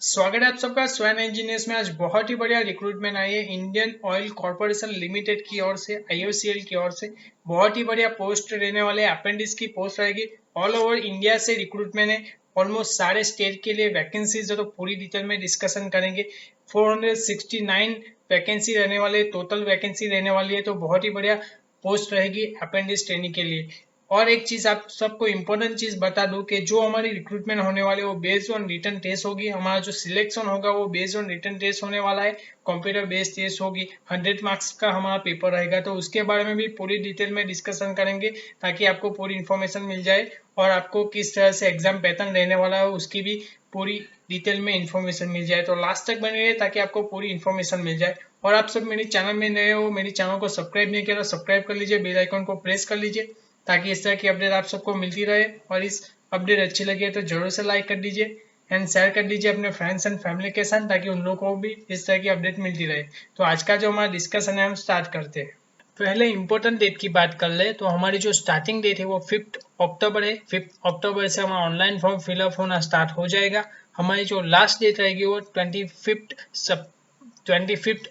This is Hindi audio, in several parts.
स्वागत है आप सबका स्वयं इंजीनियर्स में। आज बहुत ही बढ़िया रिक्रूटमेंट आई है इंडियन ऑयल कॉर्पोरेशन लिमिटेड की ओर से, आईओसीएल की ओर से। बहुत ही बढ़िया पोस्ट रहने वाले, अपेंडिक्स की पोस्ट रहेगी। ऑल ओवर इंडिया से रिक्रूटमेंट है, ऑलमोस्ट सारे स्टेट के लिए वैकेंसीज है, तो पूरी डिटेल में डिस्कशन करेंगे। 469 वैकेंसी रहने वाले, टोटल वैकेंसी रहने वाली है, तो बहुत ही बढ़िया पोस्ट रहेगी अपेंडिक्स ट्रेनिंग के लिए। और एक चीज आप सबको इम्पोर्टेंट चीज बता दूं कि जो हमारी रिक्रूटमेंट होने वाली है वो बेस्ड ऑन रिटन टेस्ट होगी। हमारा जो सिलेक्शन होगा वो बेस्ड ऑन रिटन टेस्ट होने वाला है, कंप्यूटर बेस्ड टेस्ट होगी। 100 मार्क्स का हमारा पेपर रहेगा, तो उसके बारे में भी पूरी डिटेल में डिस्कशन करेंगे ताकि आपको पूरी इन्फॉर्मेशन मिल जाए और आपको किस तरह से एग्जाम पैटर्न रहने वाला है उसकी भी पूरी डिटेल में इन्फॉर्मेशन मिल जाए। तो लास्ट तक बने रहिए ताकि आपको पूरी इन्फॉर्मेशन मिल जाए। और आप सब मेरे चैनल में नए हो, मेरे चैनल को सब्सक्राइब नहीं किया तो सब्सक्राइब कर लीजिए, बेल आइकन को प्रेस कर लीजिए ताकि इस तरह की अपडेट आप सबको मिलती रहे। और इस अपडेट अच्छी लगी तो जरूर से लाइक कर दीजिए एंड शेयर कर दीजिए अपने फ्रेंड्स एंड फैमिली के साथ ताकि उन लोगों को भी इस तरह की अपडेट मिलती रहे। तो आज का जो हमारा डिस्कशन है हम स्टार्ट करते हैं। पहले इम्पोर्टेंट डेट की बात कर ले तो हमारी जो स्टार्टिंग डेट है वो 5 अक्टूबर है। 5 अक्टूबर से हमारा ऑनलाइन फॉर्म फिलअप होना स्टार्ट हो जाएगा। हमारी जो लास्ट डेट रहेगी वो 25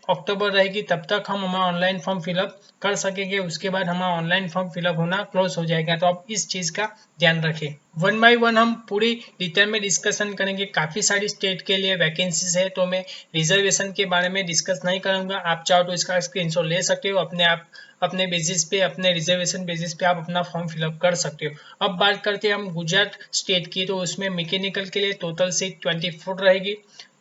अक्टूबर रहेगी। तब तक हम हमारा ऑनलाइन फॉर्म फिलअप कर सकेंगे, उसके बाद हमारा ऑनलाइन फॉर्म फिलअप होना क्लोज हो जाएगा। तो आप इस चीज का ध्यान रखें। वन बाय वन हम पूरी डिटेल में डिस्कशन करेंगे। काफी सारी स्टेट के लिए वैकेंसीज है, तो मैं रिजर्वेशन के बारे में डिस्कस नहीं करूंगा। आप चाहो तो इसका स्क्रीनशॉट ले सकते हो, अपने आप अपने बेसिस पे, अपने रिजर्वेशन बेसिस पे आप अपना फॉर्म फिलअप कर सकते हो। अब बात करते हैं हम गुजरात स्टेट की, तो उसमें मैकेनिकल के लिए टोटल सीट 24 रहेगी।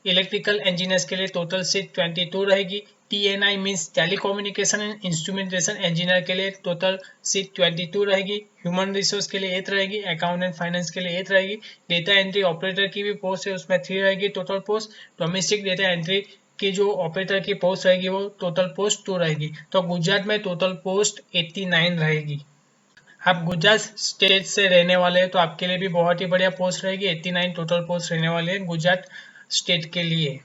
इलेक्ट्रिकल इंजीनियर्स के लिए टोटल सीट 22 रहेगी। TNI means telecommunication and instrumentation engineer के लिए टोटल सीट 22 रहेगी। ह्यूमन रिसोर्स के लिए 8 रहेगी। अकाउंट एंड फाइनेंस के लिए 8 रहेगी। डेटा एंट्री ऑपरेटर की भी पोस्ट है, उसमें 3 रहेगी total post. Domestic data entry की जो ऑपरेटर की पोस्ट रहेगी वो टोटल पोस्ट 2 रहेगी। तो गुजरात में टोटल पोस्ट 89 रहेगी। आप गुजरात स्टेट से रहने वाले हैं तो आपके लिए भी बहुत ही बढ़िया पोस्ट रहेगी। 89 टोटल पोस्ट रहने वाले हैं गुजरात स्टेट के लिए।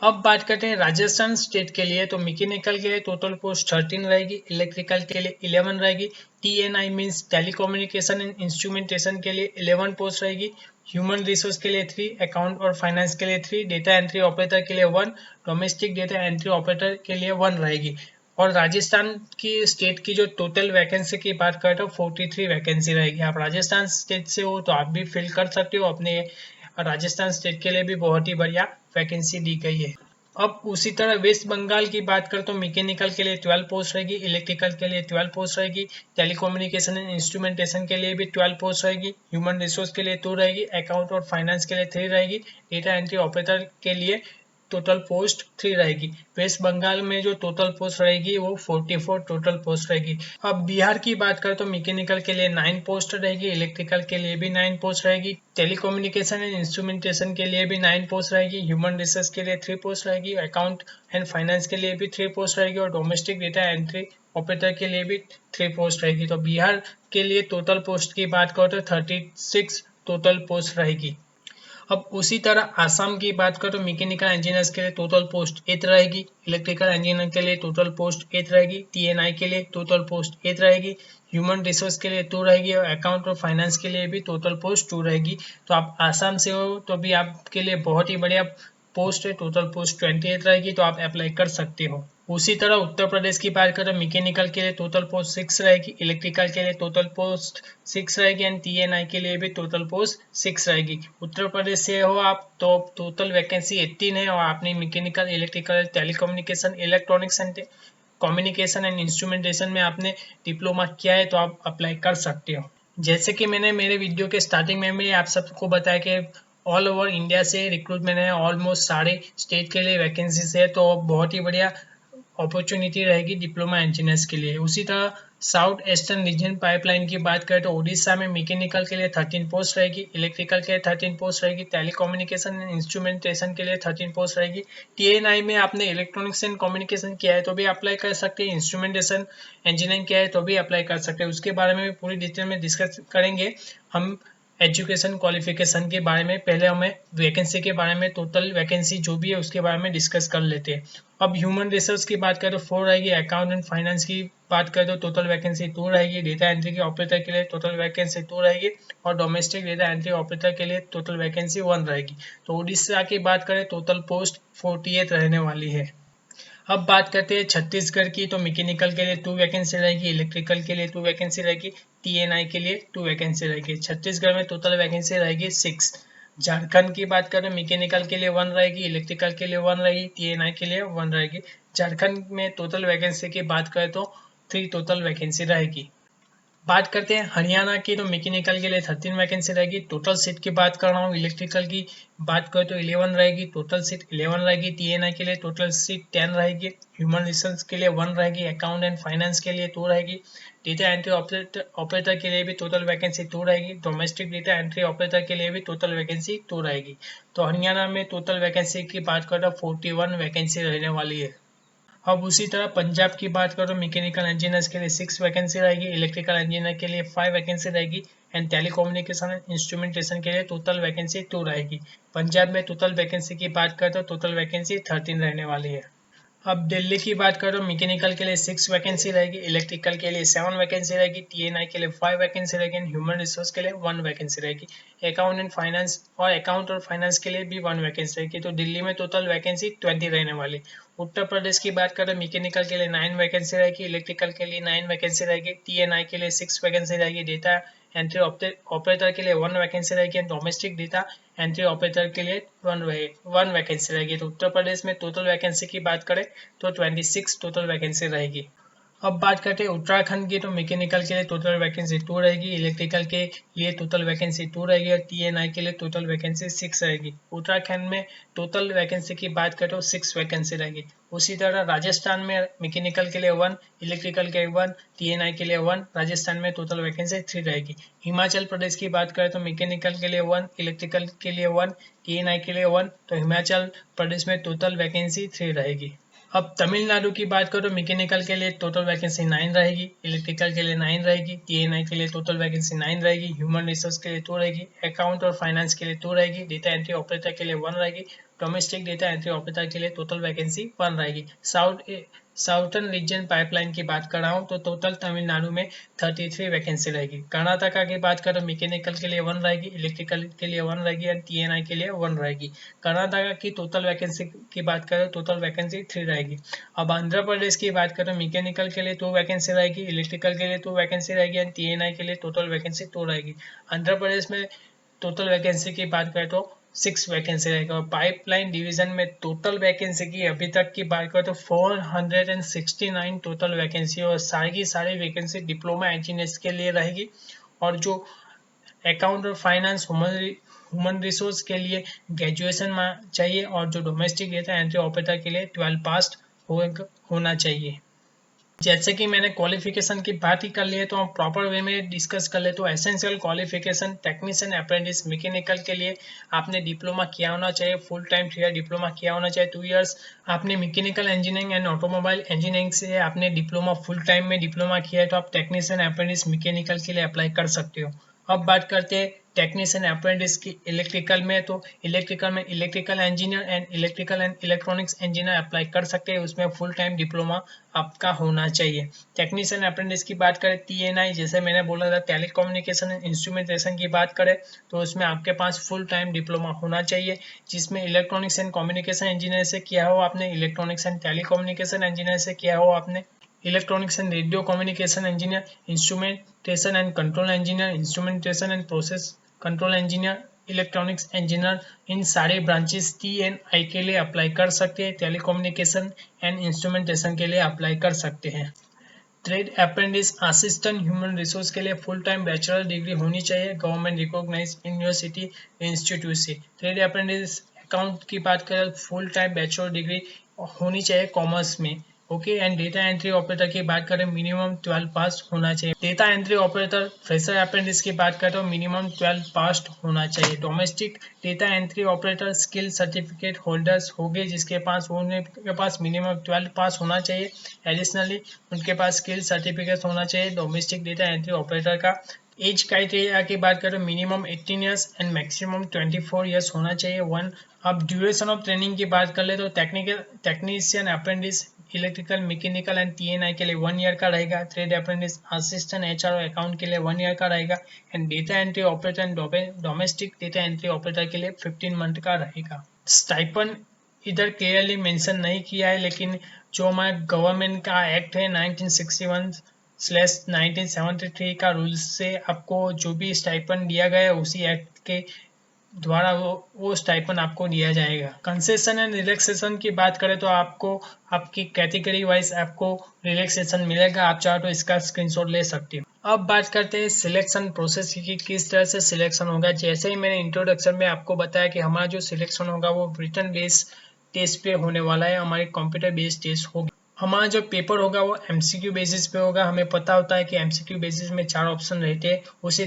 अब बात करते हैं राजस्थान स्टेट के लिए, तो मैकेनिकल के लिए टोटल पोस्ट 13 रहेगी। इलेक्ट्रिकल के लिए 11 रहेगी। TNI means telecommunication and instrumentation के लिए 11 पोस्ट रहेगी। ह्यूमन रिसोर्स के लिए 3, अकाउंट और फाइनेंस के लिए 3, डेटा एंट्री ऑपरेटर के लिए 1, डोमेस्टिक डेटा एंट्री ऑपरेटर के लिए 1 रहेगी। और राजस्थान की स्टेट की जो टोटल वैकेंसी की बात करें तो 43 वैकेंसी रहेगी। आप राजस्थान स्टेट से हो तो आप भी फिल कर सकते हो अपने राजस्थान स्टेट के लिए भी बहुत ही बढ़िया वैकेंसी दी गई है। अब उसी तरह वेस्ट बंगाल की बात करें तो मैकेनिकल के लिए 12 पोस्ट रहेगी। इलेक्ट्रिकल के लिए 12 पोस्ट रहेगी। टेलीकम्युनिकेशन एंड इंस्ट्रूमेंटेशन के लिए भी 12 पोस्ट रहेगी। ह्यूमन रिसोर्स के लिए 2 रहेगी। अकाउंट और फाइनेंस के लिए 3 रहेगी। डेटा एंट्री ऑपरेटर के लिए टोटल पोस्ट 3 रहेगी। वेस्ट बंगाल में जो टोटल पोस्ट रहेगी वो 44 टोटल पोस्ट रहेगी। अब बिहार की बात करें तो मैकेनिकल के लिए 9 पोस्ट रहेगी। इलेक्ट्रिकल के लिए भी 9 पोस्ट रहेगी। टेलीकम्युनिकेशन एंड इंस्ट्रूमेंटेशन के लिए भी 9 पोस्ट रहेगी। ह्यूमन रिसोर्स के लिए 3 पोस्ट रहेगी। अकाउंट एंड फाइनेंस के लिए भी 3 पोस्ट रहेगी। और डोमेस्टिक डेटा एंट्री ऑपरेटर के लिए भी 3 पोस्ट रहेगी। तो बिहार के लिए टोटल पोस्ट की बात करो तो 36 टोटल पोस्ट रहेगी। अब उसी तरह आसाम की बात करें तो मैकेनिकल इंजीनियर्स के लिए टोटल पोस्ट 8 रहेगी। इलेक्ट्रिकल इंजीनियर के लिए टोटल पोस्ट 8 रहेगी। TNI के लिए टोटल पोस्ट 8 रहेगी। ह्यूमन रिसोर्स के लिए 2 रहेगी। और अकाउंट और फाइनेंस के लिए भी टोटल पोस्ट 2 रहेगी। तो आप आसाम से हो तो भी आपके लिए बहुत ही बढ़िया पोस्ट है, टोटल पोस्ट 28 रहेगी, तो आप अप्लाई कर सकते हो। उसी तरह उत्तर प्रदेश की बात करें मैकेनिकल के लिए टोटल पोस्ट 6 रहेगी। इलेक्ट्रिकल के लिए टोटल पोस्ट 6 रहेगी एंड TNI के लिए भी टोटल पोस्ट 6 रहेगी। उत्तर प्रदेश से हो आप तो टोटल वैकेंसी 18 है और आपने mechanical, electrical, telecommunication, electronics and communication and instrumentation में आपने डिप्लोमा किया है तो आप अप्लाई कर सकते हो। जैसे कि मैंने मेरे वीडियो के स्टार्टिंग में भी आप सबको बताया कि ऑल ओवर इंडिया से रिक्रूटमेंट है, ऑलमोस्ट सारे स्टेट के लिए वैकेंसीज है, तो बहुत ही बढ़िया अपॉर्चुनिटी रहेगी डिप्लोमा इंजीनियर्स के लिए। उसी तरह साउथ ईस्टर्न रीजन पाइपलाइन की बात करें तो उड़ीसा में मैकेनिकल के लिए 13 पोस्ट रहेगी। इलेक्ट्रिकल के लिए 13 पोस्ट रहेगी। टेलीकम्युनिकेशन एंड इंस्ट्रूमेंटेशन के लिए 13 पोस्ट रहेगी। TNI में आपने इलेक्ट्रॉनिक्स एंड कम्युनिकेशन किया है तो भी अप्लाई कर सकते हैं। इंस्ट्रूमेंटेशन इंजीनियरिंग किया है तो भी अप्लाई कर सकते हैं। उसके बारे में भी पूरी डिटेल में डिस्कस करेंगे हम एजुकेशन क्वालिफिकेशन के बारे में पहले हमें वैकेंसी के बारे में टोटल वैकेंसी जो भी है उसके बारे में डिस्कस कर लेते हैं। अब ह्यूमन रिसोर्स की बात करें तो 4 रहेगी, अकाउंट एंड फाइनेंस की बात करें तो टोटल वैकेंसी 2 रहेगी, डेटा एंट्री के ऑपरेटर के लिए टोटल वैकेंसी 2 रहेगी और डोमेस्टिक डेटा एंट्री ऑपरेटर के लिए टोटल वैकेंसी 1 रहेगी। तो उड़ीसा की बात करें टोटल पोस्ट 48 रहने वाली है। अब बात करते हैं छत्तीसगढ़ की, तो मैकेनिकल के लिए 2 वैकेंसी रहेगी, इलेक्ट्रिकल के लिए 2 वैकेंसी रहेगी, TNI के लिए 2 वैकेंसी रहेगी। छत्तीसगढ़ में टोटल वैकेंसी रहेगी 6। झारखंड की बात करें मैकेनिकल के लिए 1 रहेगी, इलेक्ट्रिकल के लिए 1 रहेगी, TNI के लिए 1 रहेगी। झारखंड में टोटल वैकेंसी की बात करें तो 3 टोटल वैकेंसी रहेगी। बात करते हैं हरियाणा की, तो मैकेनिकल के लिए 13 वैकेंसी रहेगी। टोटल सीट की बात कर रहा हूँ, इलेक्ट्रिकल की बात करें तो 11 रहेगी, टोटल सीट 11 रहेगी। TNI के लिए टोटल सीट 10 रहेगी, ह्यूमन रिसोर्स के लिए 1 रहेगी, अकाउंट एंड फाइनेंस के लिए 2 रहेगी, डेटा एंट्री ऑपरेटर के लिए भी टोटल वैकेंसी 2 रहेगी, डोमेस्टिक डेटा एंट्री ऑपरेटर के लिए भी टोटल वैकेंसी 2 रहेगी। तो हरियाणा में टोटल वैकेंसी की बात करें तो 41 वैकेंसी रहने वाली है। अब उसी तरह पंजाब की बात करो, मैकेनिकल इंजीनियर्स के लिए 6 वैकेंसी रहेगी, इलेक्ट्रिकल इंजीनियर के लिए 5 वैकेंसी रहेगी एंड टेलीकम्युनिकेशन एंड इंस्ट्रूमेंटेशन के लिए टोटल वैकेंसी 2 रहेगी। पंजाब में टोटल वैकेंसी की बात करें तो टोटल वैकेंसी 13 रहने वाली है। अब दिल्ली की बात करो, मैकेनिकल के लिए 6 वैकेंसी रहेगी, इलेक्ट्रिकल के लिए 7 वैकेंसी रहेगी, TNI के लिए 5 वैकेंसी रहेगी, ह्यूमन रिसोर्स के लिए 1 वैकेंसी रहेगी, अकाउंट एंड फाइनेंस और फाइनेंस के लिए भी 1 वैकेंसी रहेगी। तो दिल्ली में टोटल वैकेंसी 20 रहने वाली। उत्तर प्रदेश की बात करें, मैकेनिकल के लिए 9 वैकेंसी रहेगी, इलेक्ट्रिकल के लिए 9 वैकेंसी रहेगी, TNI के लिए 6 वैकेंसी रहेगी, डेटा एंट्री ऑपरेटर के लिए 1 वैकेंसी रहेगी, डोमेस्टिक डेटा एंट्री ऑपरेटर के लिए 1 वैकेंसी रहेगी। तो उत्तर प्रदेश में टोटल वैकेंसी की बात करें तो 26 टोटल वैकेंसी रहेगी। अब बात करते हैं उत्तराखंड की, तो मैकेनिकल के लिए टोटल वैकेंसी 2 रहेगी, इलेक्ट्रिकल के लिए टोटल वैकेंसी 2 रहेगी और TNI के लिए टोटल वैकेंसी 6 रहेगी। उत्तराखंड में टोटल वैकेंसी की बात करें तो 6 वैकेंसी रहेगी। उसी तरह राजस्थान में मैकेनिकल के लिए 1, इलेक्ट्रिकल के 1, TNI के लिए 1, राजस्थान में टोटल वैकेंसी 3 रहेगी। हिमाचल प्रदेश की बात करें तो मैकेनिकल के लिए 1, इलेक्ट्रिकल के लिए 1, TNI के लिए 1, तो हिमाचल प्रदेश में टोटल वैकेंसी 3 रहेगी। अब तमिलनाडु की बात करो, मैकेनिकल के लिए टोटल वैकेंसी 9 रहेगी, इलेक्ट्रिकल के लिए 9 रहेगी, TNI के लिए टोटल वैकेंसी 9 रहेगी, ह्यूमन रिसोर्स के लिए 2 रहेगी, अकाउंट और फाइनेंस के लिए 2 रहेगी, डेटा एंट्री ऑपरेटर के लिए 1 रहेगी, डोमेस्टिक डेटा एंट्री ऑपरेटर के लिए टोटल वैकेंसी 1 रहेगी। साउथर्न रीजन पाइपलाइन की बात कर रहा हूँ तो टोटल तमिलनाडु में 33 वैकेंसी रहेगी। कर्नाटका की बात करो, मैकेनिकल के लिए 1 रहेगी, इलेक्ट्रिकल के लिए 1 रहेगी और TNI के लिए 1 रहेगी। कर्नाटका की टोटल वैकेंसी की बात करें टोटल वैकेंसी 3 रहेगी। अब आंध्र प्रदेश की बात करें, मैकेनिकल के लिए 2 वैकेंसी रहेगी, इलेक्ट्रिकल के लिए 2 वैकेंसी रहेगी और TNI के लिए टोटल वैकेंसी 2 रहेगी। आंध्र प्रदेश में टोटल वैकेंसी की बात करें तो 6 वैकेंसी रहेगा और पाइपलाइन डिवीजन में टोटल वैकेंसी की अभी तक की बात करें तो 469 टोटल वैकेंसी और सारी की सारी वैकेंसी डिप्लोमा इंजीनियर्स के लिए रहेगी और जो अकाउंट और फाइनेंस ह्यूमन रिसोर्स के लिए ग्रेजुएशन चाहिए और जो डोमेस्टिक डेटा एंट्री ऑपरेटर के लिए 12 पास होना चाहिए। जैसे कि मैंने क्वालिफिकेशन की बात ही कर ली है तो हम प्रॉपर वे में डिस्कस कर ले। तो essential qualification technician apprentice mechanical के लिए आपने डिप्लोमा किया होना चाहिए, फुल टाइम 3 ईयर डिप्लोमा किया होना चाहिए, 2 इयर्स आपने mechanical engineering and automobile engineering से आपने डिप्लोमा फुल टाइम में डिप्लोमा किया है तो आप टेक्नीशियन अप्रेंटिस मैकेनिकल के लिए अप्लाई कर सकते हो। अब बात करते हैं टेक्नीशियन अप्रेंटिस की इलेक्ट्रिकल में, तो इलेक्ट्रिकल में electrical engineer and electrical and electronics engineer apply कर सकते हैं, उसमें फुल टाइम डिप्लोमा आपका होना चाहिए। टेक्नीशियन अप्रेंटिस की बात करें TNI, जैसे मैंने बोला था टेलीकम्युनिकेशन एंड इंस्ट्रूमेंटेशन की बात करें तो उसमें आपके पास फुल टाइम डिप्लोमा होना चाहिए, जिसमें इलेक्ट्रॉनिक्स एंड कम्युनिकेशन इंजीनियर से किया हो आपने, इलेक्ट्रॉनिक्स एंड टेलीकम्युनिकेशन इंजीनियर से किया हो आपने, electronics and radio communication engineer, instrumentation and control engineer, instrumentation and process control engineer, electronics engineer, इन सारे ब्रांचेस TNI के लिए अप्लाई कर सकते हैं, टेलीकम्युनिकेशन एंड इंस्ट्रूमेंटेशन के लिए अप्लाई कर सकते हैं। Trade apprentice assistant human resource के लिए फुल टाइम बैचलर डिग्री होनी चाहिए गवर्नमेंट रिकॉग्नाइज यूनिवर्सिटी इंस्टीट्यूट से। ट्रेड अप्रेंटिस अकाउंट की बात करें फुल टाइम बैचलर डिग्री होनी चाहिए कॉमर्स में। Okay and data entry operator की बात करें मिनिमम 12 पास होना चाहिए। Data entry operator fresher apprentice की बात करें तो मिनिमम 12 पास होना चाहिए। Domestic data entry operator skill certificate holders होंगे जिसके पास उनके पास मिनिमम 12 पास होना चाहिए। एडिशनली उनके पास स्किल सर्टिफिकेट होना चाहिए डोमेस्टिक डेटा एंट्री ऑपरेटर का एज क्राइटेरिया की बात करें तो minimum 18 years and maximum 24 years होना चाहिए। अब ड्यूरेशन ऑफ ट्रेनिंग की बात कर ले तो technician apprentice electrical mechanical and TNI के लिए 1 ईयर का रहेगा। ट्रेड अप्रेंटिस असिस्टेंट HR और अकाउंट के लिए 1 ईयर का रहेगा। And data entry operator and domestic data entry operator के लिए 15 मंथ का रहेगा। स्टाइपन इधर क्लियरली मेंशन नहीं किया है, लेकिन जो हमारा गवर्नमेंट का एक्ट है 1961/1973 का रूल से आपको जो भी स्टाइपन दिया गया है उसी एक्ट के द्वारा वो स्टाइपन आपको दिया जाएगा। कंसेशन एंड रिलैक्सेशन की बात करें तो आपको आपकी कैटेगरी वाइज आपको रिलैक्सेशन मिलेगा। आप चाहो तो इसका स्क्रीनशॉट ले सकते हो। अब बात करते हैं सिलेक्शन प्रोसेस की, किस तरह से सिलेक्शन होगा। जैसे ही मैंने इंट्रोडक्शन में आपको बताया कि हमारा जो सिलेक्शन होगा वो रिटन बेस्ड टेस्ट पे होने वाला है, हमारी कंप्यूटर बेस्ड टेस्ट होगी। हमारा जो पेपर होगा वो MCQ बेसिस पे होगा। हमें पता होता है कि MCQ बेसिस में 4 ऑप्शन रहते हैं। उसी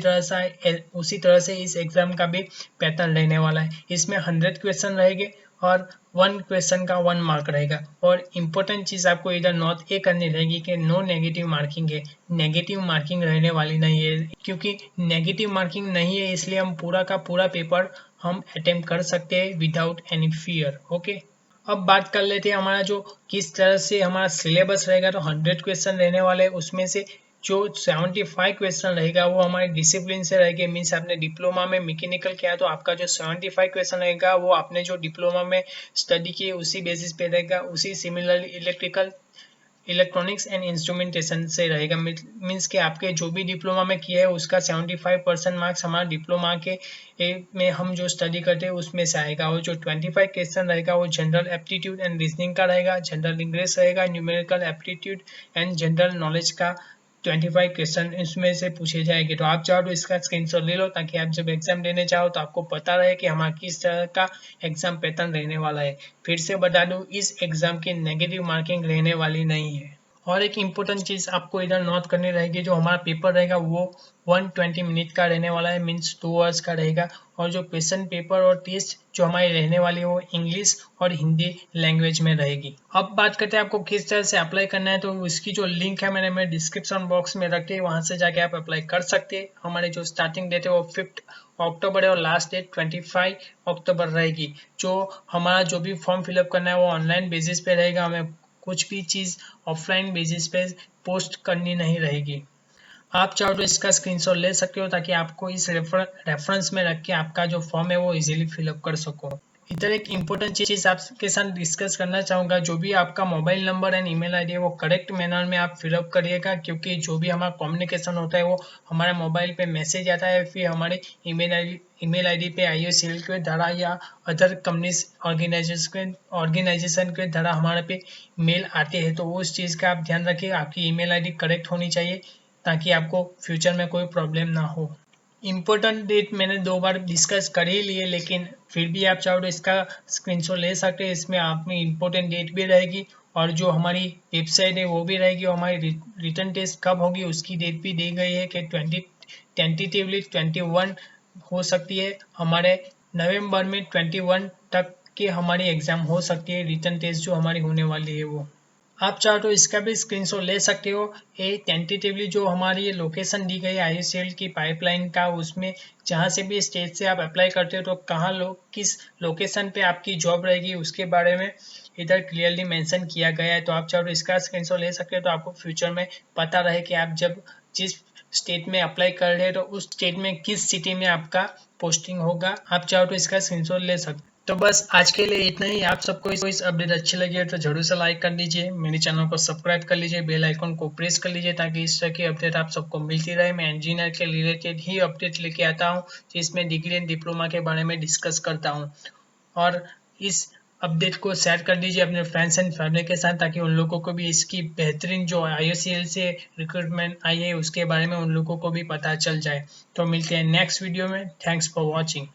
तरह से इस एग्जाम का भी पैटर्न रहने वाला है। इसमें 100 क्वेश्चन रहेंगे और 1 क्वेश्चन का 1 मार्क रहेगा। और इम्पोर्टेंट चीज़ आपको इधर नोट ये करनी रहेगी कि नो नेगेटिव मार्किंग है। नेगेटिव मार्किंग रहने वाली नहीं है, क्योंकि नेगेटिव मार्किंग नहीं है इसलिए हम पूरा का पूरा पेपर हम अटेम्प्ट कर सकते हैं विदाउट एनी फियर। ओके, अब बात कर लेते हैं हमारा जो किस तरह से हमारा सिलेबस रहेगा। तो 100 क्वेश्चन रहने वाले, उसमें से जो 75 क्वेश्चन रहेगा वो हमारे डिसिप्लिन से रहेगा। मीन्स आपने डिप्लोमा में मैकेनिकल किया तो आपका जो 75 क्वेश्चन रहेगा वो आपने जो डिप्लोमा में स्टडी किए उसी बेसिस पे रहेगा। उसी सिमिलरली इलेक्ट्रॉनिक्स एंड इंस्ट्रूमेंटेशन से रहेगा। मीन्स कि आपके जो भी डिप्लोमा में किया है उसका 75% मार्क्स हमारा डिप्लोमा के में हम जो स्टडी करते हैं उसमें से आएगा। और जो 25 क्वेश्चन रहेगा वो जनरल एप्टीट्यूड एंड रीजनिंग का रहेगा, जनरल इंग्लिश रहेगा, numerical aptitude and general knowledge का 25 क्वेश्चन इसमें से पूछे जाएंगे। तो आप चाहो तो इसका स्क्रीनशॉट ले लो ताकि आप जब एग्जाम देने चाहो तो आपको पता रहे कि हमारा किस तरह का एग्जाम पैटर्न रहने वाला है। फिर से बता दूं, इस एग्जाम की नेगेटिव मार्किंग रहने वाली नहीं है। और एक इम्पोर्टेंट चीज़ आपको इधर नोट करनी रहेगी, जो हमारा पेपर रहेगा वो 120 मिनट का रहने वाला है, मीन्स 2 आवर्स का रहेगा। और जो क्वेश्चन पेपर और टेस्ट जो हमारी रहने वाली है वो इंग्लिश और हिंदी लैंग्वेज में रहेगी। अब बात करते हैं आपको किस तरह से अप्लाई करना है। तो उसकी जो लिंक है मैंने डिस्क्रिप्शन बॉक्स में रखी है, वहाँ से जाके आप अप्लाई कर सकते हैं। हमारे जो स्टार्टिंग डेट है वो 5 अक्टूबर है और लास्ट डेट 25 अक्टूबर रहेगी। जो हमारा जो भी फॉर्म फिलअप करना है वो ऑनलाइन बेसिस पे रहेगा, हमें कुछ भी चीज़ ऑफलाइन बेसिस पे पोस्ट करनी नहीं रहेगी। आप चाहो तो इसका स्क्रीनशॉट ले सकते हो ताकि आपको इस रेफरेंस में रख के आपका जो फॉर्म है वो इजीली फिलअप कर सको। इधर एक इम्पोर्टेंट चीज़ आपके साथ डिस्कस करना चाहूँगा, जो भी आपका mobile number and email ID है वो करेक्ट मैनर में आप फिलअप करिएगा, क्योंकि जो भी हमारा कम्युनिकेशन होता है वो हमारे मोबाइल पे मैसेज आता है, फिर हमारे ईमेल आईडी पे IOCL के द्वारा या अदर कंपनीज ऑर्गेनाइजेशन के द्वारा हमारे पे मेल आते हैं। तो उस चीज़ का आप ध्यान रखिए, आपकी ईमेल आईडी करेक्ट होनी चाहिए ताकि आपको फ्यूचर में कोई प्रॉब्लम ना हो। इम्पोर्टेंट डेट मैंने 2 बार डिस्कस कर ही लिए, लेकिन फिर भी आप चाहो तो इसका स्क्रीनशॉट ले सकते हैं। इसमें आप में इम्पोर्टेंट डेट भी रहेगी और जो हमारी वेबसाइट है वो भी रहेगी, और हमारी रिटर्न टेस्ट कब होगी उसकी डेट भी दी गई है कि टेंटेटिवली 21 हो सकती है। हमारे नवंबर में 21 तक की हमारी एग्ज़ाम हो सकती है, रिटर्न टेस्ट जो हमारी होने वाली है वो। आप चाहो तो इसका भी स्क्रीनशॉट ले सकते हो। ये टेंटेटिवली जो हमारी ये लोकेशन दी गई है IOCL की पाइपलाइन का, उसमें जहाँ से भी स्टेट से आप अप्लाई करते हो तो किस लोकेशन पे आपकी जॉब रहेगी उसके बारे में इधर क्लियरली मेंशन किया गया है। तो आप चाहो तो इसका स्क्रीनशॉट ले सकते हो, तो आपको फ्यूचर में पता रहे कि आप जब जिस स्टेट में अप्लाई कर रहे हो तो उस स्टेट में किस सिटी में आपका पोस्टिंग होगा। आप चाहो तो इसका स्क्रीनशॉट ले सकते हो। तो बस आज के लिए इतना ही। आप सबको इस अपडेट अच्छी लगी है तो जरूर से लाइक कर दीजिए, मेरे चैनल को सब्सक्राइब कर लीजिए, बेल आइकन को प्रेस कर लीजिए ताकि इस तरह की अपडेट आप सबको मिलती रहे। मैं इंजीनियर के रिलेटेड ही अपडेट लेके आता हूँ, जिसमें डिग्री एंड डिप्लोमा के बारे में डिस्कस करता हूँ। और इस अपडेट को शेयर कर दीजिए अपने फ्रेंड्स एंड फैमिली के साथ, ताकि उन लोगों को भी इसकी बेहतरीन जो IOCL से रिक्रूटमेंट आई है उसके बारे में उन लोगों को भी पता चल जाए। तो मिलते हैं नेक्स्ट वीडियो में। Thanks for watching.